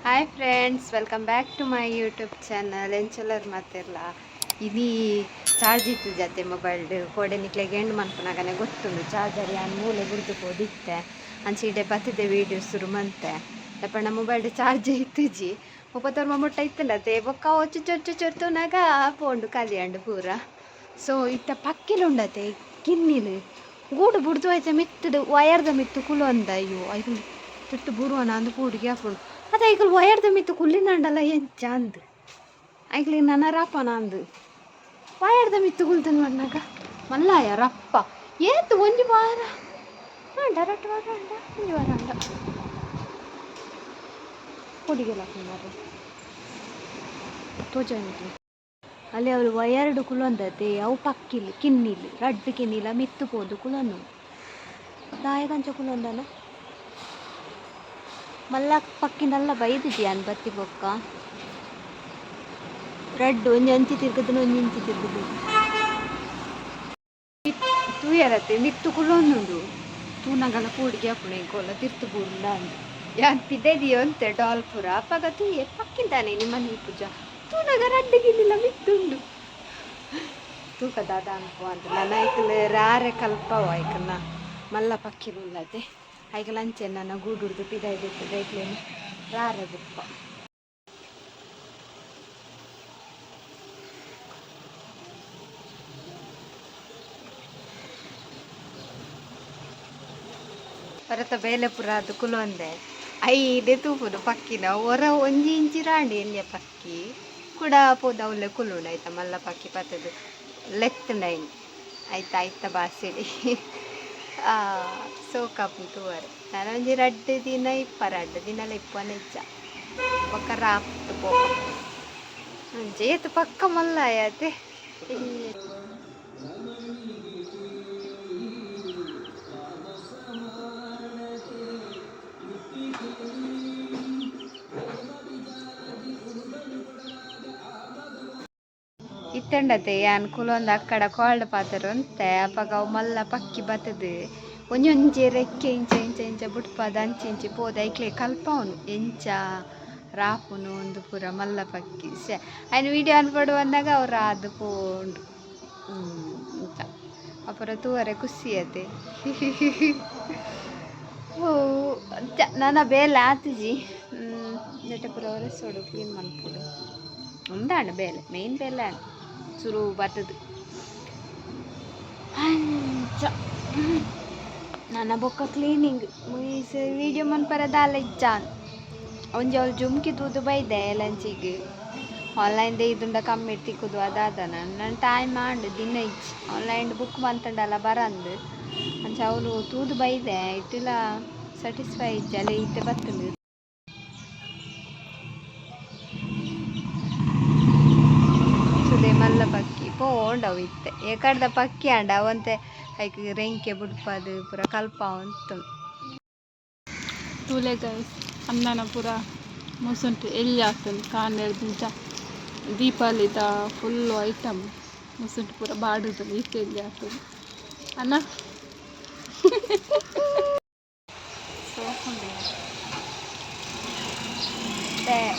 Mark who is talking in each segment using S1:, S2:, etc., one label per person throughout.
S1: Hi friends, welcome back to my YouTube channel. ಎಂಚಲರ್ ಮಾತಿರಲ್ಲ ಇದು ಚಾರ್ಜ್ ಇತ್ತು ಜತೆ ಮೊಬೈಲ್ ಕೋಡೆ ನಿಕ್ಲೆಗೆ ಎಂಡು ಮನ್ಪುನಾಗನೆ ಗೊತ್ತುಂಡು ಚಾರ್ಜರ್ ಯಾನ್ ಮೂಲೆ ಬಿಡ್ದು ಹೋದಿತ್ತೆ ಅಂಚೀಡೆ ಬತ್ತಿದೆ ವೀಡಿಯೋ ಶುರು ಮಂತೆ ಎಪ್ಪಣ್ಣ ಮೊಬೈಲ್ ಚಾರ್ಜ್ ಇತ್ತುಜಿ ಮುಪ್ಪತ್ತೋರ್ಮ ಮುಟ್ಟ ಇತ್ತಂಡತೆ ಬೊಕ್ಕ ಒಚ್ಚು ಚೊಚ್ಚು ಚೊರ್ತುನಾಗ ಪೋಂಡು ಕಲಿಯಂಡು ಪೂರ. ಸೊ ಇತ್ತ ಪಕ್ಕಿಲುಂಡತೆ ಕಿನ್ನಿಲು ಗೂಡು ಬುಡ್ದು ಆಯ್ತಾ ಮಿತ್ತದು ವಯರ್ದ ಮಿತ್ತು ಕುಲು ಅಂದ ಅಯ್ಯೋ ಐದು ತಿಟ್ಟು ಬುರುವನ ಅಂದು ಪೂಡಿಗೆ ಹಾಕೊಂಡು ಅದು ಐಕಲ್ ವಯರ್ದ ಮಿತ್ತು ಕುಲ್ಲಿನಂಡಲ್ಲ ಎಂಚ ಅಂದು ಐಕ್ಲಿಗೆ ನನ್ನ ರಪ್ಪನ ಅಂದು ವಯರ್ದ ಮಿತ್ತು ಕುಲ್ತನ ಮಣ್ಣಾಗ ಮಲ್ಲಾಯ ರಪ್ಪ ಏತು ಒಂಜಿ ವಾರ ಡೈರೆಕ್ಟ್ ವಾರ ಅಂಡ ಒಂಜಿ ವಾರ ಅಂಡ ಪುಡಿಗೆಲ್ಲ ಹಾಕೊಂಡ್ರೆ ತೋಜಾನಿಗೆ ಅಲ್ಲಿ ಅವಳು ವಯರ್ಡು ಕುಲೊಂದತೆ ಅವು ಪಕ್ಕಿಲಿ ಕಿನ್ನಿಲಿ ರಡ್ಡು ಕಿನ್ನಿಲ ಮಿತ್ತು ಪೋದು ಕುಲೊಂದು ದಾಯ ಕಂಚ ಕುಲೊಂದನ ಮಲ್ಲ ಪಕ್ಕಿನಲ್ಲ ಬೈದಿದ್ದಿ ಅನ್ ಬತ್ತಿ ಬೊಕ್ಕ ರಡ್ಡು ಒಂಜಿ ಅಂಚಿ ತಿರ್ಗದು ಒಂಜಿ ಇಂಚಿ ತಿರ್ಗದು ತೂಯರತ್ತೆ ಮಿತ್ತು ಕುಲೊಂದುಂಡು ತೂನಗಲ ಕೂಡಿಗೆ ಹಾಪುಣ ಕೋಲ ತಿರ್ತು ಬೂರುಂಡ ಅಂದು ಯಾನ್ ಪಿದೆದಿಯೋ ಅಂತೆ ಡಾಲ್ ಪುರ ಅಪ್ಪಾಗ ತೂಯೆ ಪಕ್ಕಿಂತಾನೆ ನಿಮ್ಮನೆ ಪೂಜಾ ತೂನಗ ರಡ್ಡಿಗಿನ್ನಿಲ್ಲ ಮಿತ್ತುಂಡು ತೂಕದಾದ ಅನ್ಕೋ ಅಂತ ನನ್ನ ಐಕಲ್ ರಾರೆ ಕಲ್ಪವ ಐಕಲ್ನ ಮಲ್ಲ ಪಕ್ಕಿರುಲ್ಲದೆ ಐಕಲ್ ಅಂಚೆ ನನ್ನ ಗೂಡುರ್ದು ಪಿದಾಯ್ದಿರ್ತದೆ ಐಕ್ಲೇನು ರಾರೆ ಬುಪ್ಪ ಪರತ ಬೇಲೆಪುರ ಅದು ಕುಲೊಂದೆ ಐದೆ ತೂಪುಡು ಪಕ್ಕಿನ ಹೊರ ಒಂಜಿ ಇಂಚಿ ರಾಂಡಿ ಎಲ್ಲಿಯ ಪಕ್ಕಿ ಕೂಡ ಪೋದ ಅವಳೆ ಕುಲುಂಡು ಆಯ್ತಾ ಮಲ್ಲ ಪಕ್ಕಿ ಪತ್ತದು ಲೆತ್ತಂಡೈನ್ ಆಯ್ತಾ ಆಯ್ತಾ ಬಾಸಿಡಿ ಸೋಕಾಪು ತೂವರೆ ನಾನು ಒಂಜಿ ರಡ್ಡು ದಿನ ರಡ್ಡು ದಿನಲ ಇಪ್ಪನ ಇಚ್ಚ ಪಕ್ಕ ರಾಪ್ತು ಪೋ ಜೇತು ಪಕ್ಕ ಮಲ್ಲ ಆಯತೆ ಇತ್ತಂಡತೆ ಯಾನ್ ಕುಲೊಂದು ಅಕ್ಕಡ ಕಾಲ್ಡ್ ಪಾತರು ಅಂತೆ ಅಪ್ಪಾಗ ಅವು ಮಲ್ಲ ಪಕ್ಕಿ ಬತ್ತದು ಒಂಜೊಂಜಿ ರೆಕ್ಕೆ ಇಂಚ ಇಂಚ ಇಂಚ ಬುಟ್ಪದ ಅಂಚಿ ಇಂಚಿ ಪೋದ ಐಕ್ಲೆ ಕಲ್ಪವನು ಎಂಚ ರಾಪುನು ಒಂದು ಪೂರ ಮಲ್ಲ ಪಕ್ಕಿ ఆయన ವಿಡಿಯೋ ಅನ್ಪಡು ಅಂದಾಗ ಅವ್ರು ಅದು ಪೋಂಡು ಇಂಚ ಅಪರ ತೂವರೆ ಖುಷಿಯತೆ ಓ ನನ್ನ ಬೇಲೆ ಆತುಜಿ ನೆಟ್ಟ ಪೂರ ಒರೆಸೋಡು ಕ್ಲೀನ್ ಮನ್ಪುಡು ಉಂದಾಂಡು ಬೇಲೆ ಮೇನ್ ಬೇಲೆ ಆಂಡು ಶುರು ಬರ್ತದೆ ಅಂಚ ನನ್ನ ಬೊಕ್ಕ ಕ್ಲೀನಿಂಗ್ ಮುಗಿಸಿ ವೀಡಿಯೋ ಮನ್ಪರದಾಲ ಇಚ್ಚಾನ್ ಒಂಜಿ ಅವಳು ಜುಮ್ಕಿ ತೂದು ಬೈದೆ ಲಂಚಿಗೆ ಆನ್ಲೈನ್ದೇ ಇದುಂಡ ಕಮ್ಮಿ ತಿಕ್ಕುದು ಅದಾದ ನನ್ನ ಟೈಮ್ ಮಾಡು ದಿನ ಇಚ್ಚಿ ಆನ್ಲೈನ್ ಬುಕ್ ಮಂತಂಡಲ್ಲ ಬರಂದು ಅಂಚ ಅವಳು ತೂದು ಬೈದೆ ಇಟ್ಟಿಲ್ಲ ಸ್ಯಾಟಿಸ್ಫೈ ಇಜ್ಜಲೆ ಇತ್ತೆ ಬರ್ತದೆ ಮಲ್ಲ ಪಕ್ಕಿ ಪೋಂಡವು ಇತ್ತೆ ಏಕಡ್ದ ಪಕ್ಕಿ ಅಂಡ ಅವಂತೆ ಐಕ್ ರೆಂಕೆ ಬುಡ್ಪದು ಪೂರ ಕಲ್ಪ ಉಂಟು
S2: ತೂಲೆ ಗೈಸ್ ಅನ್ನನ ಪೂರ ಮುಸುಂಟು ಎಲ್ಲಿ ಆಗ್ತದೆ ಕಾಂಡೆಡ್ದಿಂಚ ದೀಪಾವಳಿದ ಫುಲ್ಲು ಐಟಮ್ ಮುಸುಂಟು ಪೂರ ಬಾಡುದು ಈಚೆ ಎಲ್ಲಿ ಆಗ್ತದೆ ಅನ್ನ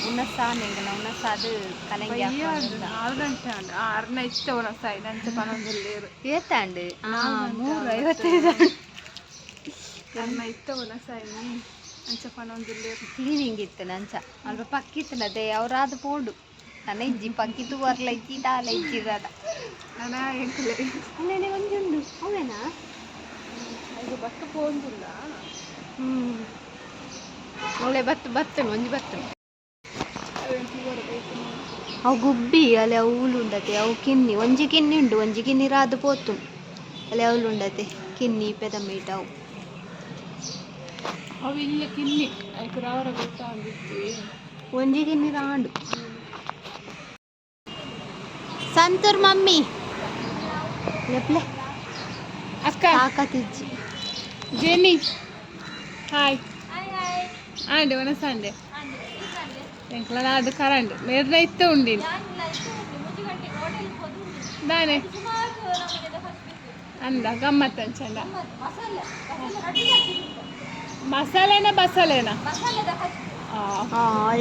S1: ಉನ್ನಸಾನೆಂಗಲ ಉನ್ನಸಾದು ಕಲೆಂಗಿ
S2: 6 ಗಂಟೆ ಅಂಡ್ 6ನ ಇಷ್ಟ ಉನ್ನಸಾಯಿ ನಂಚ ಪನೊಂದುಲ್ಲೇರು
S1: ಏತಾಂಡು 3:55
S2: ನನ್ನ ಇಷ್ಟ ಉನ್ನಸಾಯಿ ಅಂಚ ಪನೊಂದುಲ್ಲೇರು
S1: ಕ್ಲೀನಿಂಗ್ ಇತ್ತು ನಂಚ ಅಲ್ಪ ಪಕ್ಕಿತ್ತನದೆ ಅವರಾದ ಪೋಡು ನನ್ನ ಇಜ್ಜಿ ಪಕ್ಕಿತ್ತು ಬರ್ಲ ಇಜ್ಜಿ ದಾಲ ಇಜ್ಜಿರದ
S2: ನನ್ನ ಎಂಕಲೆ
S1: ಅಲ್ಲೇನೆ ಒಂದುಂಡು ಅವೇನಾ
S2: ಅದು ಬತ್ತು ಪೋಂದಿಲ್ಲ
S1: ಒಳ್ಳೆ ಬತ್ತನು ಒಂಜಿ ಬತ್ತನು ಅವು ಗುಬ್ಬಿ ಅಲ್ಲಿ ಅವು ಉಂಡತೆ ಅವು ಕಿನ್ನಿ ಒಂಜಿ ಕಿನ್ನಿ ಉಂಡು ಒಂಜಿ ಕಿನ್ನಿ ರಾದು ಪೋತು ಅಲ್ಲಿ ಅವಳು ಉಂಡತೆ ಕಿನ್ನಿ ಪೆದ ಮೀಟ
S2: ಅವು ಇಲ್ಲಿ ಕಿನ್ನಿ ಅವರ ಗೊತ್ತಾಗಿತ್ತು
S1: ಒಂಜಿ ಕಿನ್ನಿ ರಾಂಡು ಸಂತೂರ್ ಮಮ್ಮಿ ಲೆಪ್ಲೆ
S2: ಅಕ್ಕ
S1: ಆಕತಿಜ್ಜಿ
S2: ಜೆನಿ ಹಾಯ್ ಆಂಡೆ ಒನ ಸಂಡೆ ಎಂಕ್ಲ ಅದು ಕರಂಡು ಮೇರ್ನ ಇತ್ತ ಉಂಡಿನಿ ದಾನೆ ಅಂದ ಗಮ್ಮತ್ ಅಂಚಂಡ ಮಸಾಲೆನಾ ಬಸಲೆನಾ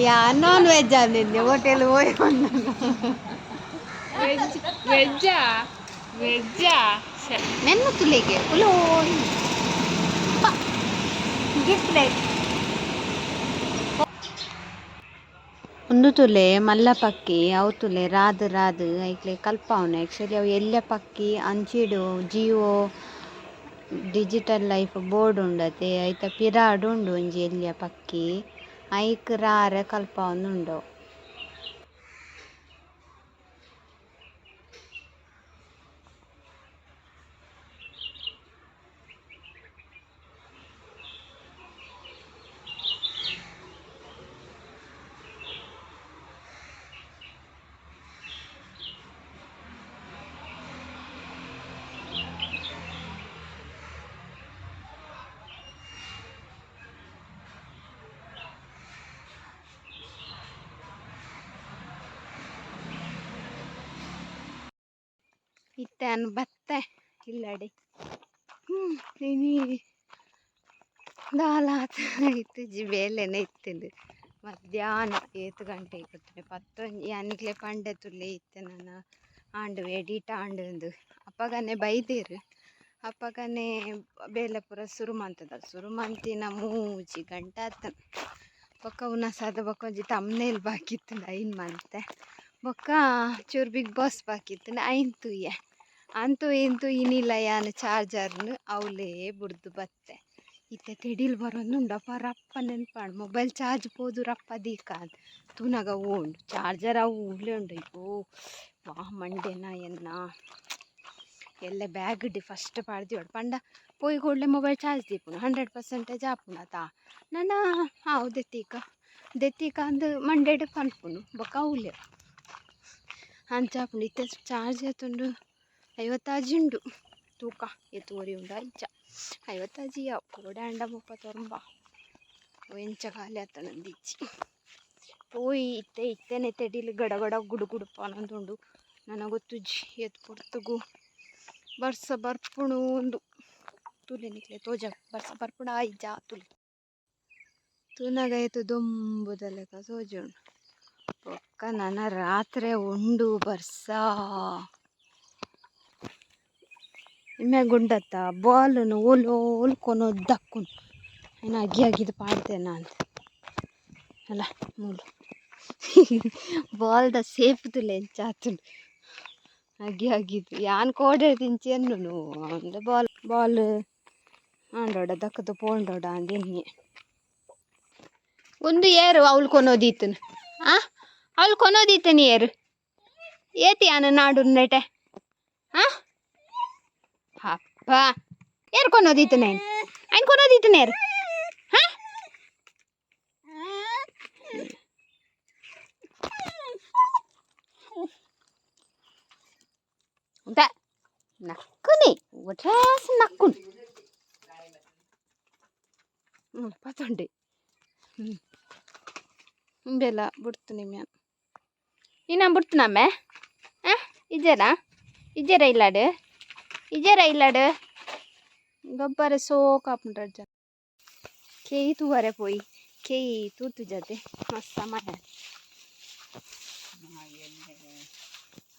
S1: ಯಾ ನಾನ್ ವೆಜ್ ಅಂದಿದ್ದೆ ಹೋಟೆಲ್ ಹೋಗಿ ಬಂದಾಗ
S2: ವೆಜ್ಜಾ ವೆಜ್ಜಾ
S1: ನೆನ್ನ ತುಳಿಗೆ ಪುಲೋ ಗಿಟ್ಲೆ ಒಂದು ತುಲೆ ಮಲ್ಲ ಪಕ್ಕಿ ಅವು ತುಲೆ ರಾದು ರಾದು ಐಕ್ಲೆ ಕಲ್ಪವನೆ ಆ್ಯಕ್ಚುಲಿ ಅವು ಎಲ್ಲ ಪಕ್ಕಿ ಅಂಚಿಡು ಜಿಯೋ ಡಿಜಿಟಲ್ ಲೈಫ್ ಬೋರ್ಡ್ ಉಂಡತೆ ಐತ ಪಿರಾಡು ಉಂಡು ಒಂಜಿ ಎಲ್ಲಿಯ ಪಕ್ಕಿ ಐಕ್ ರಾರೆ ಕಲ್ಪವೊಂದುಂಡು. ಇತ್ತೇನು ಬತ್ತೆ ಇಲ್ಲಡೆ ಇನಿ ದಾಲಾತ ಇತ್ತಿಜಿ ಬೇಲೆನೆ ಇತ್ತಿಂದು ಮಧ್ಯಾಹ್ನ 7 ಗಂಟೆಗೆ ಕೊತ್ತನೆ 11 ಅನ್ನಿಕ್ಲೆ ಪಂಡೆ ತುಲ್ಲೆ ಇತ್ತೆ ನಾನು ಆಂಡು ಎಡಿಟ್ ಆಂಡು ಅಪ್ಪಗನೆ ಬೈದೇರು ಅಪ್ಪಗನೆ ಬೇಲೆ ಪೂರ ಸುರು ಮಂತಿನ ಮೂಜಿ ಗಂಟೆ ಆತನ ಬೊಕ್ಕ ಉನಸಾದ ಬೊಕ್ಕ ಒಂಜಿ ತಮ್ನೇಲ್ ಬಾಕಿತ್ತು ಐನ್ ಮಂತೆ ಬೊಕ್ಕ ಚೂರು ಬಿಗ್ ಬಾಸ್ ಬಾಕಿತ್ತು ಐನ್ ತೂಯೆ ಅಂತೂ ಇಂತೂ ಇನ್ನಿಲ್ಲ ಯಾನು ಚಾರ್ಜರ್ನು ಅವಲೇ ಬುಡ್ದು ಬತ್ತೆ ಇತ್ತೆ ತೆಡಿಲ್ ಬರೋನುಂಡಪ್ಪ ರಪ್ಪ ನೆನ್ಪಾಡು ಮೊಬೈಲ್ ಚಾರ್ಜ್ ಪೋದು ರಪ್ಪ ದೀಕ ತೂನಾಗ ಓಂಡು ಚಾರ್ಜರ್ ಅವು ಉಳ್ಳೆ ಉಂಡು ಅಯ್ಯೋ ವಾ ಮಂಡೆನ ಎನ್ನ ಎಲ್ಲ ಬ್ಯಾಗ್ ಡಿ ಫಸ್ಟ್ ಪಾಡ್ದಿವಡು ಪಂಡ ಪೋಯಿ ಕೂಡಲೇ ಮೊಬೈಲ್ ಚಾರ್ಜ್ ದೀಪುನು 100% ಆಪುಂಡು ನನ್ನ ಹಾವು ದೆತ್ತೀಕ ಅಂದು ಮಂಡೆಡ್ ಪನ್ಪುನು ಬೊಕ್ಕ ಅವಲೆ ಅಂಚಾಪುಂಡು ಇತ್ತೆ ಚಾರ್ಜ್ ಎತ್ತುಂಡು 50 ಆಜಿ ಉಂಡು ತೂಕ ಎತ್ತುವರಿ ಉಂಡು ಅಂಚ 50 ಆಜಿ ಯಾವು ಕೋಡೆ ಅಂಡ 39 ಎಂಚ ಖಾಲಿ ಆತನಂದಿಚ್ಚಿ ಪೋಯಿ ಇತ್ತೆನೆ ತೆಡಿಲಿ ಗಡಗಡ ಗುಡು ಪಾನಂದುಂಡು ನನಗೆ ಗೊತ್ತುಜ್ಜಿ ಎತ್ತು ಪುರ್ತುಗು ಬರ್ಸ ಬರ್ಪುಣು ಒಂದು ತುಲೆ ನಿಕ್ಲೆ ತೋಜ ಬರ್ಸ ಬರ್ಪುಣ ಆಯ್ಜ ತುಲೆ ತೂನಾಗ ಎತ್ತು ದೊಂಬುದಲೆಕ ಸೋಜುಂಡು ಒಕ್ಕ ನನ್ನ ರಾತ್ರಿ ಉಂಡು ಬರ್ಸ ಇಮ್ಯಾಗ ಗುಂಡತ್ತ ಬಾಲನ್ನು ಓಲ್ ಕೊನೊದ್ದಕ್ಕುಂಡು ಏನು ಅಗಿದು ಪಾಡ್ತೇನೆ ಅಂತ ಅಲ್ಲ ಮೂಲು ಬಾಲ್ದ ಸೇಫ್ ತುಲೆ ಎಂಚಾತುಂಡು ಅಗಿದು ಯಾನ್ ಕೋಡೆ ತಿಂಚಿ ಎನ್ನು ಅಂದ್ರೆ ಬಾಲ್ ಆಂಡೋಡ ದಕ್ಕದು ಪೋಂಡೋಡ ಅಂದೆನ್ನೆ ಒಂದು ಏರು ಅವಳು ಕೊನೋದೀತನು ಅವಳು ಕೊನೋದೀತನಿ ಏರು ಏತಿ ಆನ ನಾಡು ನೆಟೆ ಅಪ್ಪ ಏರು ಕೊನೋದೀತನೆ ಅಯ್ನ್ ಕೊನೋದೀತನೆ ಏರು ಉಂಟ ನಕ್ಕುನಿ ಒಟ್ರಾಸ ನಕ್ಕುನಿ ಪತ್ತೊಂಡೆ ಹಿಂಬೆಲ್ಲ ಬಿಡ್ತೀನಿ ಮ್ಯಾನ್ ಇನ್ನ ಬಿಡ್ತೀನಮ್ಮೆ ಇಜ್ಜರ ಇಲ್ಲಾಡು ಗೊಬ್ಬರ ಸೋಕಾಪುಂಡ್ರ ಜನ ಕೇಯಿ ತೂವರೆ ಪೋಯಿ ಕೇಯಿ ತೂತು ಜತೆ ಮಸ್ತ್ ಸಮಯ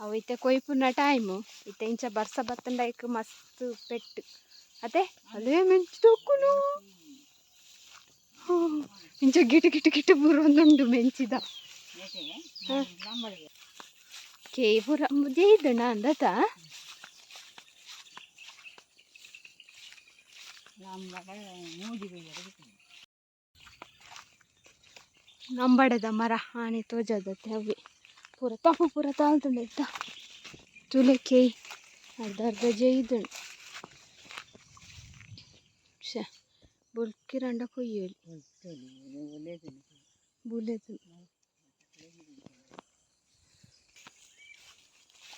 S1: ಅವು ಇತ್ತೆ ಕೊಯ್ಪುನ ಟೈಮು ಇತ್ತೆ ಇಂಚ ಬರ್ಸ ಬತ್ತಂಡೈಕ್ ಮಸ್ತ್ ಪೆಟ್ಟು ಅದೇ ಅದೇ ಮೆಂಚಿದಕ್ಕುನು ಇಂಚ ಗಿಟು ಬುರೊಂದುಂಡು ಮೆಂಚಿದ ಕೇಯಿ ಪುರ ಜೈದಣ ಅಂದತ ನಂಬಡದ ಮರ ಆನೆ ತೋಜದತ್ತೆ ಅವೆ ಪೂರ ತಪ್ಪು ಪೂರ ತಾಳ್ತುಂಡು ಆಯ್ತಾ ತುಲೆ ಕೇಯಿ ಅರ್ಧ ಜೈದಣ ಶೇ ಬುಲ್ಕಿರಂಡ ಕೊಯ್ಯಲಿ ಬುಲೆದು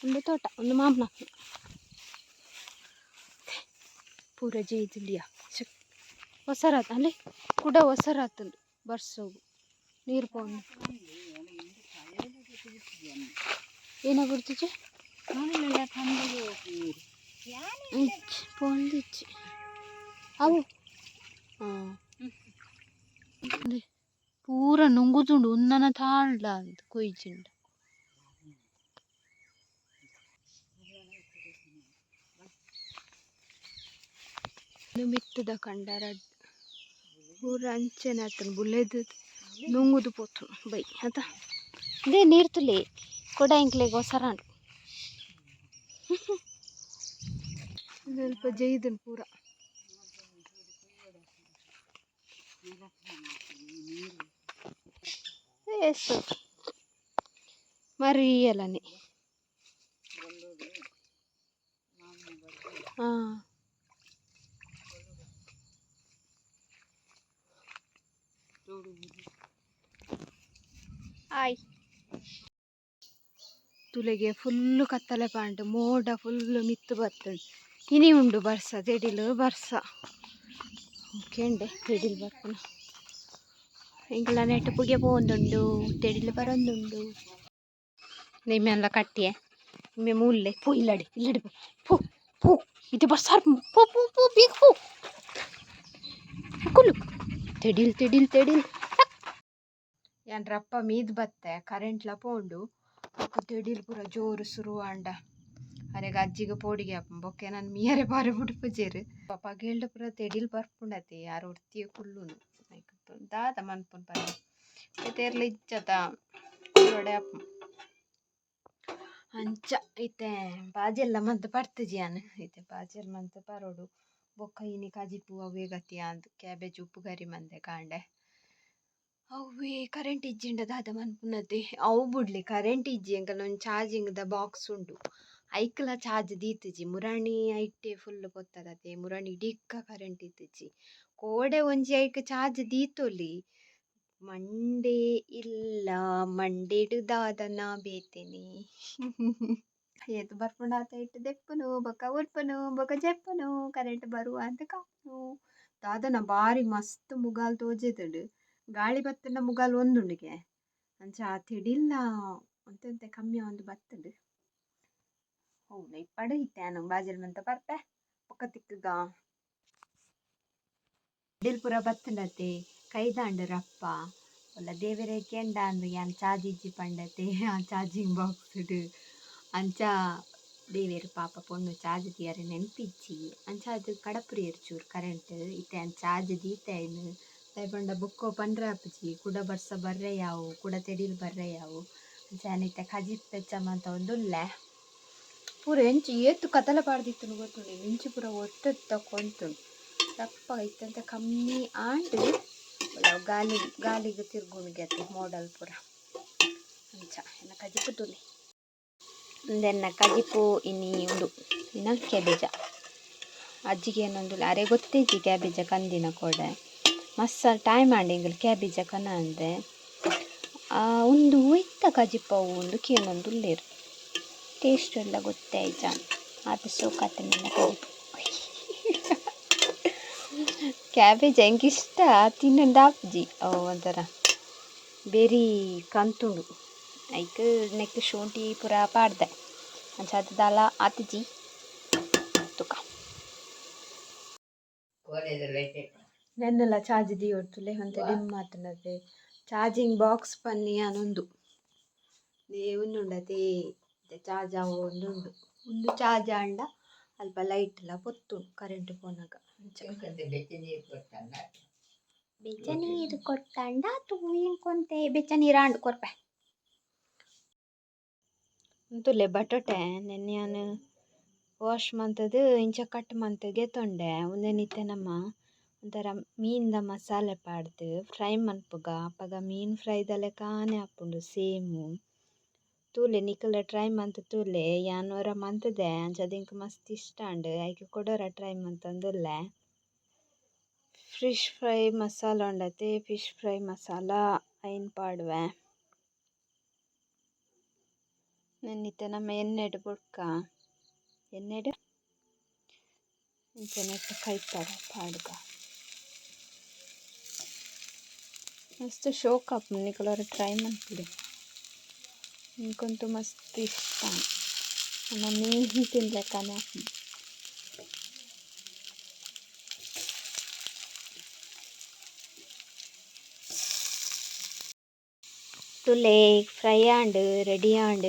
S1: ಒಂದು ತೋಟ ಒಂದು ಮಾಮನ ಪೂರ ಜೈದುಲಿಯ ಹೊಸರಾತ ಅಲ್ಲಿ ಕೂಡ ಹೊಸರಾತಂದು ಬರ್ಸೋಗು ನೀರು ಪೋನು ಏನ ಬಿಡ್ತಿಚ್ಚಿ ಪೋಂದಿಚ್ಚಿ ಅವು ಪೂರ ನುಂಗುದುಂಡು ಉನ್ನನ ತಾಳ್ಲ ಅಂತ ಕೊಯ್ಜಿಂಡ ಮಿತ್ತದ ಕಂಡರ ಪೂರ ಅಂಚೆನ ಆತನ ಬುಲೆದು ನುಂಗುದು ಪೋತು ಬೈ ಅದ ಇದೇ ನೀರು ತುಲಿ ಕೊಡ ಇಂಕ್ಲೆಗೆ ಒಸರಾಂಡು ಸ್ವಲ್ಪ ಜೈದನ್ ಪೂರ ಎಷ್ಟು ಮರಿಯಲ್ಲನೆ ಹಾಂ ಆಯ್ ತುಲೆಗೆ ಫುಲ್ಲು ಕತ್ತಲೆ ಪಾಂಡು ಮೋಡ ಫುಲ್ಲು ಮಿತ್ತು ಬರ್ತದೆ ಇನಿ ಉಂಡು ಬರ್ಸ ತೆಡಿಲು ಬರ್ಸ ಕೇಂಡೆ ತೆಡಿಲು ಬರ್ಪುನ ಇಂಕಲ ನೆಟ್ಟು ಪುಗೆ ಪೋಂದುಂಡು ತೆಡಿಲು ಬರೊಂದುಂಡು ನಿಮ್ಮೆಲ್ಲ ಕಟ್ಟಿಯೆ ನಿಮ್ಮೆ ಮೂಲ್ಲೆ ಪೂ ಇಲ್ಲಡಿ ಇಲ್ಲಡಿ ಪೂ ಪೂ ಇದು ಬರ್ಸಾರ್ ಪೂ ಪೂ ಪೂ ಬೀಗ ಪೂ ಕುಲು ತೆಡಿಲ್ ತೆಡಿಲ್ ತೆಡಿಲ್ ಯಾನ್ರಪ್ಪ ಮೀದ್ ಬತ್ತೆ ಕರೆಂಟ್ಲ ಪೋಂಡು ಅಪ್ಪ ತೆಡಿಲ್ ಪೂರ ಜೋರು ಶುರು ಅಂಡ ಅರೆಗ ಅಜ್ಜಿಗೆ ಪೋಡಿಗೆ ಅಪ್ಪ ಬೊಕ್ಕೆ ನಾನು ಮೀಯರೆ ಬಾರಿ ಬಿಟ್ಟು ಪೂಜೇರು ಪಾಪ ಗೇಳ್ದ ಪೂರ ತೆಡಿಲ್ ಬರ್ಪುಂಡತೆ ಯಾರು ಹೊರ್ತಿಯ ಕುಲ್ಲುನು ದಾದ ಮನ್ಪುನ್ ಪರ ತೇರ್ಲ ಇಜ್ಜತ ಒಡೆ ಅಪ್ಪ ಅಂಚ ಐತೆ ಬಾಜೆಲ್ಲ ಮಂತ್ ಬರ್ತಜಿ ಅನ್ ಐತೆ ಬಾಜೆಲ್ಲ ಮಂತ್ ಬರೋಡು ಬೊಕ್ಕ ಇನಿ ಕಜಿಪು ಅವೇ ಗತಿ ಅಂದ್ ಕ್ಯಾಬೇಜ್ ಉಪ್ಪು ಗರಿ ಮಂದೆ ಕಾಂಡೆ ಅವೇ ಕರೆಂಟ್ ಇಜ್ಜಿಂಡ ದಾದ ಮನ್ಪುನತೆ ಅವು ಬಿಡ್ಲಿ ಕರೆಂಟ್ ಇಜ್ಜಿ ಎಂಕಲ್ ಒಂದು ಚಾರ್ಜಿಂಗ್ ದ ಬಾಕ್ಸ್ ಉಂಡು ಐಕ್ಲ ಚಾರ್ಜ್ ದೀತಿಜಿ ಮುರಾಣಿ ಐಟೆ ಫುಲ್ ಗೊತ್ತದತೆ ಮುರಾಣಿ ಡಿಕ್ಕ ಕರೆಂಟ್ ಇತ್ತಿಜಿ ಕೋಡೆ ಒಂಜಿ ಐಕ್ ಚಾರ್ಜ್ ದೀತೊಲಿ ಮಂಡೇ ಇಲ್ಲ ಮಂಡೇಡು ದಾದನ ಬೇತೇನಿ ಏತು ಬರ್ಪುಂಡಾತ ಇಟ್ಟು ದೆಪ್ಪನು ಬೊಕ ಉರ್ಪನು ಬೊಕ ಜೆಪ್ಪನು ಕರೆಂಟ್ ಬರುವ ಅಂತ ಕಾಪುನು ದಾದನ ಬಾರಿ ಮಸ್ತ್ ಮುಗಾಲ್ ತೋಜೆದಡು ಗಾಳಿ ಬತ್ತನ ಮುಗಾಲ್ ಒಂದುಂಡಿಗೆ ಅಂಚ ತಿಡಿಲ್ಲ ಅಂತೆ ಕಮ್ಮಿ ಒಂದು ಬತ್ತಡು ಹೌದು ಇಪ್ಪಡು ಇತ್ತೇನು ಬಾಜಲ್ ಮಂತ ಬರ್ಪೆ ಬೊಕ ತಿಕ್ಕಗ ತಿಡಿಲ್ ಪೂರ ಬತ್ತಂಡತೆ ಕೈದಾಂಡು ರಪ್ಪ ಒಲ್ಲ ದೇವರೆ ಕೆಂಡ ಅಂದು ಯಾನ್ ಚಾರ್ಜ್ ಇಜ್ಜಿ ಪಂಡತೆ ಆ ಚಾರ್ಜಿಂಗ್ ಬಾಕ್ಸ್ ಅಂಚ ದೇವೇರು ಪಾಪ ಪೊಣ್ಣು ಚಾರ್ಜ್ ದಿಯಾರೆ ನೆನ್ಪಿಜ್ಜಿ ಅಂಚ ಅದು ಕಡಪುರಿಯರು ಚೂರು ಕರೆಂಟ್ ಇತ್ತೆ ಚಾರ್ಜ್ ದೀತಾಯಿನು ದಯಪಂಡ ಬುಕ್ಕೋ ಪಂಡ್ರೆ ಆಪುಜಿ ಕುಡ ಬರ್ಸ ಬರ್ರೆ ಯಾವು ಕುಡ ತೆಡಿಲ್ ಬರ್ರೆ ಯಾವು ಅಂಚ ಕಜಿಪ್ ಪೆಚ್ಚಮ್ಮ ಅಂತ ಒಂದುಲ್ಲೆ ಪೂರ ಎಂಚು ಏತು ಕತಲ ಪಾಡ್ದಿತ್ತು ಗೊತ್ತುಂಡು ಮಿಂಚು ಪೂರ ಒಟ್ಟು ತಕೊಂತು ದಪ್ಪ ಇತ್ತಂತ ಕಮ್ಮಿ ಆಂಡ್ ಗಾಲಿಗೆ ತಿರ್ಗುಣಿಗೆ ಮೋಡಲ್ ಪೂರ ಅಂಚ ಎನ್ನ ಕಜಿಪು ತುಲಿ ಒಂದೆನ್ನ ಕಜಿಪು ಇನ್ನಿ ಉಂಡು ಇನ್ನ ಕ್ಯಾಬೇಜ ಅಜ್ಜಿಗೆ ಏನೊಂದು ಅರೆ ಗೊತ್ತಿಜ್ಜಿ ಕ್ಯಾಬೇಜ ಕಂದಿನ ಕೊಡೆ ಮಸ್ಸ ಟೈಮ್ ಆಂಡಿ ಇಂಗಲ್ ಕ್ಯಾಬೇಜ ಕನ ಅಂದೆ ಒಂದು ಒಯ್ತ ಕಜಿಪವು ಒಂದು ಕೇನೊಂದು ಉಳ್ಳೇರು ಟೇಸ್ಟ್ ಎಲ್ಲ ಗೊತ್ತೇ ಆಯ್ತಾ ಅದು ಸೋಕಾತನೆಲ್ಲ ಕಜಿಪು ಕ್ಯಾಬೇಜ್ ಹೆಂಗೆ ಇಷ್ಟ ತಿನ್ನಂದು ಆಪ್ಜಿ ಒಂಥರ ಬೇರಿ ಕಂತುಂಡು ಐಕ್ ನೆಕ್ ಶುಂಠಿ ಪೂರ ಪಾಡ್ದೆ ಅಂಚ ಅದು ದಾಲ ಆತಜಿ ತುಕ ನೆನ್ನೆಲ್ಲ ಚಾರ್ಜ್ ದಿ ಹೊಡ್ತುಲೆ ಅಂತ ಡಿಮ್ ಮಾತನದೆ ಚಾರ್ಜಿಂಗ್ ಬಾಕ್ಸ್ ಪನ್ನಿ ಅನ್ನೊಂದು ಉಂಡುಂಡತೆ ಚಾರ್ಜ್ ಆವು ಒಂದುಂಡು ಒಂದು ಚಾರ್ಜ್ ಆಂಡ ಅಲ್ಪ ಲೈಟ್ ಎಲ್ಲ ಪೊತ್ತುಂಡು ಕರೆಂಟ್ ಪೋನಾಗ ಬೆಚ್ಚ ನೀರು ಕೊಟ್ಟಂಡ ತೂಯಿನ್ ಕೊಂತೆ ಬೆಚ್ಚ ನೀರು ಆಂಡು ಕೊರ್ಪೆ ಅಂತುಲೆ ಬಟಾಟೆ ನೆನ್ನೆ ನಾನು ವಾಶ್ ಮಂತದು ಇಂಚ ಕಟ್ ಮಂತಗೆ ತೊಂಡೆ ಒಂದೇನಿತ್ತೆ ನಮ್ಮ ಒಂಥರ ಮೀನ್ದ ಮಸಾಲೆ ಪಾಡ್ದು ಫ್ರೈ ಮನ್ಪುಗ ಅಪ್ಪಗ ಮೀನು ಫ್ರೈದಲೆ ಕಾನೆ ಹಾಪುಂಡು ಸೇಮು ತೂಲೆ ನಿಕಲ ಟ್ರೈ ಮಂತ್ ತೂಲೆ ಯಾನೋರ ಮಂತದೆ ಅಂಚದಿಂಕ್ ಮಸ್ತ್ ಇಷ್ಟ ಅಂಡು ಐಕೆ ಕೊಡೋರ ಟ್ರೈ ಮಂತಂದುಲ್ಲೆ ಫಿಶ್ ಫ್ರೈ ಮಸಾಲ ಉಂಡತೆ ಫಿಶ್ ಫ್ರೈ ಮಸಾಲ ಐನ್ ಪಾಡುವೆ ನೆನ್ನಿತ್ತೆ ನಮ್ಮ ಎಣ್ಣೆಡು ಬುಡ್ಕ ಎಣ್ಣೆಡು ಇಂಚ ನೆಟ್ಟು ಕೈತಾರೆ ಪಾಡ್ಗ ಮಸ್ತ್ ಶೋಕ್ ಆಪುಂಡು ನಿಕಲೋರ ಟ್ರೈ ಮನ್ಪುಡು ಇಂಕೊಂತು ಮಸ್ತ್ ಇಷ್ಟ ನಮ್ಮ ಮೀನು ತಿನ್ಲೆಕ್ಕನೆ ಆಪುಂಡು ತುಲೆ ಫ್ರೈ ಆಂಡ್ ರೆಡಿ ಆಂಡ್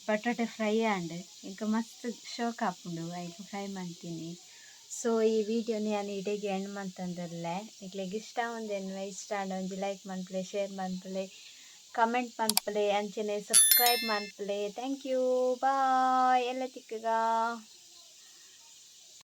S1: ಬಟಾಟೆ ಫ್ರೈ ಆಂಡ್ ಈಗ ಮಸ್ತ್ ಶೋಕ್ ಹಾಕೊಂಡು ಈಗ ಫ್ರೈ ಮಾಡ್ತೀನಿ. ಸೊ ಈ ವಿಡಿಯೋ ನಾನು ಇಡೆಗೆ ಎಂಡ್ ಮಾಡ್ತಂದಲ್ಲೇ ನಿಕ್ಲೆಗೆ ಇಷ್ಟ ಒಂದೇನು ಇಷ್ಟ ಒಂಜಿ ಲೈಕ್ ಮಾಡ್ಪಲೆ, ಶೇರ್ ಮಾಡ್ಪಲೆ, ಕಮೆಂಟ್ ಮಾಡ್ಪಲೆ, ಅಂಚನೆ ಸಬ್ಸ್ಕ್ರೈಬ್ ಮಾಡ್ಪಲೆ. ಥ್ಯಾಂಕ್ ಯು, ಬಾಯ್ ಎಲ್ಲ ತಿಕ್ಕಗ.